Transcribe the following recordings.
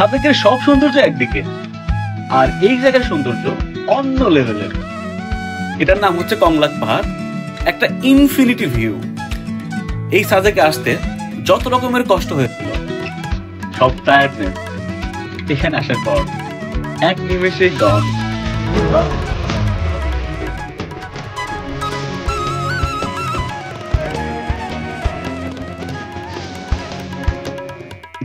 সাদেকের সব সৌন্দর্য একদিকে, আর এই জায়গার সৌন্দর্য অন্য লেভেলের। এটার নাম হচ্ছে কংলাক পাহাড়, একটা ইনফিনিটি ভিউ। এই সাদেকে আসতে যত রকমের কষ্ট হয়েছিল সব টায়ার্ডনেস এখানে আসার পর এক নিমেষে গন।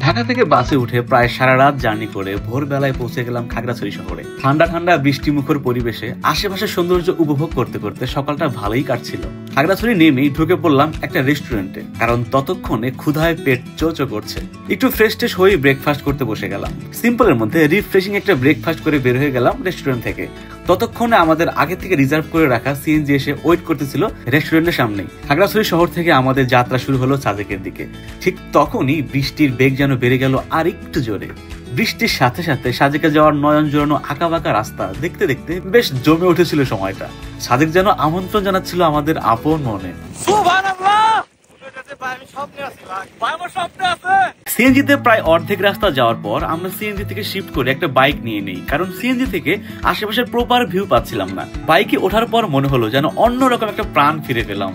ঢাকা থেকে বাসে উঠে প্রায় সারা রাত জার্নি করে ভোরবেলায় পৌঁছে গেলাম খাগড়াছড়ি শহরে। ঠান্ডা ঠান্ডা বৃষ্টিমুখর পরিবেশে আশেপাশের সৌন্দর্য উপভোগ করতে করতে সকালটা ভালোই কাটছিল। খাগড়াছড়ি নেমেই ঢুকে পড়লাম একটা রেস্টুরেন্টে, কারণ ততক্ষণে ক্ষুধায় পেট চোচো করছে। একটু ফ্রেশ ট্রেশ হয়ে ব্রেকফাস্ট করতে বসে গেলাম। সিম্পলের মধ্যে রিফ্রেশিং একটা ব্রেকফাস্ট করে বের হয়ে গেলাম রেস্টুরেন্ট থেকে। ততক্ষণে আমাদের আগে থেকে রিজার্ভ করে রাখা সিএনজি এসে ওয়েট করতেছিল রেস্টুরেন্টের সামনেই। খাগড়াছড়ি শহর থেকে আমাদের যাত্রা শুরু হলো সাদেকের দিকে। ঠিক তখনই বৃষ্টির বেগ যেন বেড়ে গেল আর একটু জোরে। বৃষ্টির সাথে সাথে সাদেকে যাওয়ার নয়ন জোড়ানো আঁকা বাঁকা রাস্তা দেখতে দেখতে বেশ জমে উঠেছিল সময়টা। সাদেক যেন আমন্ত্রণ জানাচ্ছিল আমাদের আপন মনে। সিএনজিতে প্রায় অর্ধেক রাস্তা যাওয়ার পর আমরা সিএনজি থেকে শিফট করে একটা বাইক নিয়ে নেই, কারণ সিএনজি থেকে আশেপাশের প্রপার ভিউ পাচ্ছিলাম না। বাইকে ওঠার পর মনে হলো যেন অন্যরকম একটা প্রাণ ফিরে পেলাম।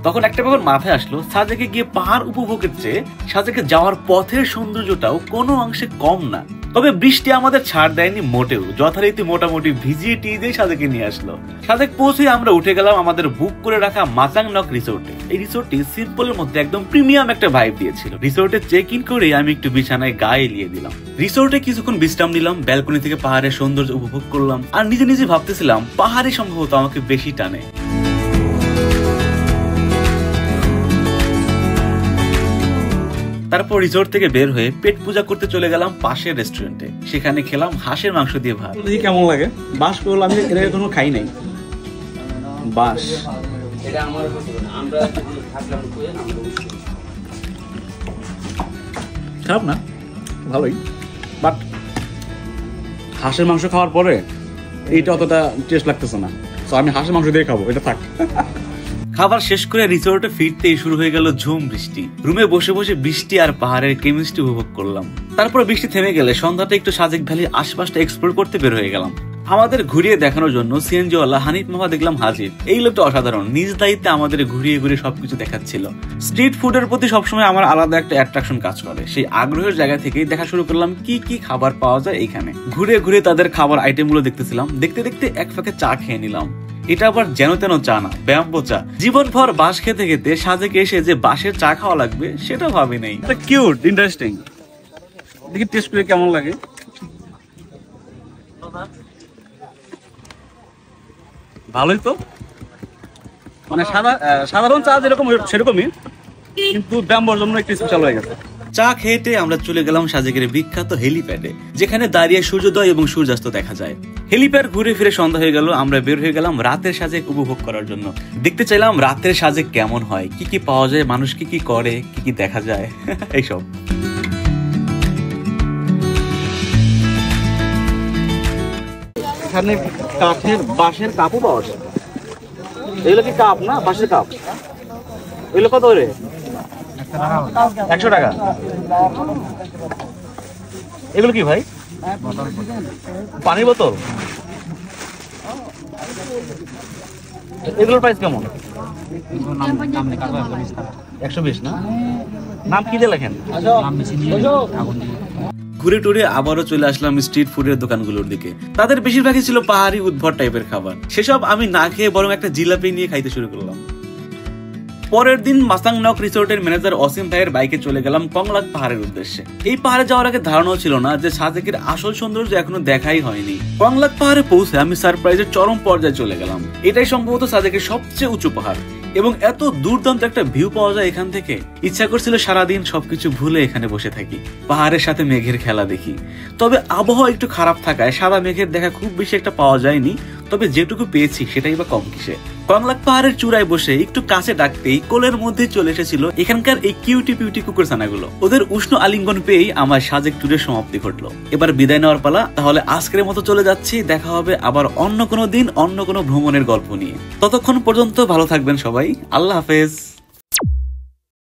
তখন একটা ব্যাপার মাথায় আসলো, সাদেকে গিয়ে পাহাড় উপভোগের চেয়ে সাদেকে যাওয়ার পথের সৌন্দর্যটাও কোনো অংশে কম না। তবে বৃষ্টি আমাদের ছাড় দেয়নি মোটেও, যথারীতি মোটামুটি ভিজিয়ে টিজিয়ে সাদেকে নিয়ে আসলো। সাদেক পৌঁছে আমরা উঠে গেলাম আমাদের বুক করে রাখা মাচাং নক রিসোর্টে। এই রিসোর্টটি সিম্পলের মধ্যে একদম প্রিমিয়াম একটা ভাইব দিয়েছিল। রিসোর্টে চেক ইন করে আমি একটু বিছানায় গায়ে এলিয়ে দিলাম। রিসোর্টে কিছুক্ষণ বিশ্রাম নিলাম, ব্যালকনি থেকে পাহাড়ের সৌন্দর্য উপভোগ করলাম, আর নিজে নিজে ভাবতেছিলাম পাহাড়ই সম্ভবত আমাকে বেশি টানে। তারপর রিসোর্ট থেকে বের হয়ে পেট পূজা করতে চলে গেলাম পাশের রেস্টুরেন্টে। সেখানে খেলাম হাঁসের মাংস দিয়ে ভাত। কেমন লাগে বাঁশ করল, আমি এর এখনো খাই নাই। বাঁশ খারাপ না, ভালোই, বাট হাঁসের মাংস খাওয়ার পরে এইটা অতটা টেস্ট লাগতেছে না। তো আমি হাঁসের মাংস দিয়ে খাবো, এটা থাক। খাবার শেষ করে রিসোর্টে ফিরতেই শুরু হয়ে গেল ঝুম বৃষ্টি। রুমে বসে বসে বৃষ্টি আর পাহাড়ের কেমিস্ট্রি উপভোগ করলাম। তারপর বৃষ্টি থেমে গেলে সন্ধ্যাটা একটু সাজেক ভ্যালির আশপাশটা এক্সপ্লোর করতে বের হয়ে গেলাম। আমাদের ঘুরিয়ে দেখানোর জন্য সিএনজিওয়ালা হানিফ মামা দেখলাম হাজির। এই লোকটা অসাধারণ, নিজ দায়িত্বে আমাদের ঘুরিয়ে ঘুরিয়ে সবকিছু দেখাচ্ছিল। স্ট্রিট ফুডের প্রতি সবসময় আমার আলাদা একটা অ্যাট্রাকশন কাজ করে। সেই আগ্রহের জায়গা থেকেই দেখা শুরু করলাম কি কি খাবার পাওয়া যায় এইখানে। ঘুরে ঘুরে তাদের খাবার আইটেমগুলো দেখতেছিলাম। দেখতে দেখতে এক ফাঁকে চা খেয়ে নিলাম। এটা আবার যেন তেন চা না, ব্যাম্বো চা। জীবনভর বাঁশ খেতে খেতে সাজেকে এসে যে বাঁশের চা খাওয়া লাগবে সেটা ভাবি নাই। কিউট, ইন্টারেস্টিং, দেখি টেস্ট করে কেমন লাগে। ভালোই তো, মানে সাধারণ চা যেরকম সেরকমই, কিন্তু ব্যাম্বোর জন্য একটু স্পেশাল হয়ে গেছে। চা খেতে আমরা চলে গেলাম সাজেকের বিখ্যাত হেলিপ্যাডে, যেখানে দাঁড়িয়ে সূর্যোদয় এবং সূর্যাস্ত দেখা যায়। হেলিপ্যাড ঘুরে ফিরে সন্ধ্যা হয়ে গেল। আমরা বের হয়ে গেলাম রাতের সাজেক উপভোগ করার জন্য। দেখতে চাইলাম রাতের সাজেক কেমন হয়, কি কি পাওয়া যায়, মানুষ কি কি করে, কি কি দেখা যায়, এইসব। এখানে কাঠের বাঁশের কাপও পাওয়া যায়। এগুলো কি কাপ না, বাঁশের কাপ? এগুলো কত করে? 100 টাকা। এগুলো কি ভাই? পানির বোতল। এগুলোর প্রাইস কেমন? 120 না? নাম কি দিয়ে লেখেন? ঘুরে টুরে আবারও চলে আসলাম স্ট্রিট ফুডের দোকানগুলোর দিকে। তাদের বেশিরভাগই ছিল পাহাড়ি উদ্ভট টাইপের খাবার। সেসব আমি না খেয়ে বরং একটা জিলাপি নিয়ে খাইতে শুরু করলাম। পরের দিন মাসাং নক রিসোর্টের ম্যানেজার অসীম ভাইয়ের বাইকে চলে গেলাম কংলাক পাহাড়ের উদ্দেশ্যে। এই পাহাড়ে যাওয়ার আগে ধারণাও ছিল না যে সাজেকের আসল সৌন্দর্য এখনো দেখাই হয়নি। কংলাক পাহাড়ে পৌঁছে আমি সারপ্রাইজের চরম পর্যায়ে চলে গেলাম। এটাই সম্ভবত সাজেকের সবচেয়ে উঁচু পাহাড়, এবং এত দুর্দান্ত একটা ভিউ পাওয়া যায় এখান থেকে। ইচ্ছা করছিল সারাদিন সবকিছু ভুলে এখানে বসে থাকি, পাহাড়ের সাথে মেঘের খেলা দেখি। তবে আবহাওয়া একটু খারাপ থাকায় সাদা মেঘের দেখা খুব বেশি একটা পাওয়া যায়নি। তবে যেটুকু পেয়েছি সেটাই বা কম কিসে। কংলাক পাহাড়ের চূড়ায় বসে একটু কাছে ডাকতেই কোলের মধ্যে চলে এসেছিল এখানকার এই কিউটি পিউটি কুকুরছানাগুলো। ওদের উষ্ণ আলিঙ্গন পেয়েই আমার সাজেক ট্যুরের সমাপ্তি ঘটলো। এবার বিদায় নেওয়ার পালা। তাহলে আজকের মতো চলে যাচ্ছি, দেখা হবে আবার অন্য কোনো দিন অন্য কোনো ভ্রমণের গল্প নিয়ে। ততক্ষণ পর্যন্ত ভালো থাকবেন সবাই, আল্লাহ হাফেজ।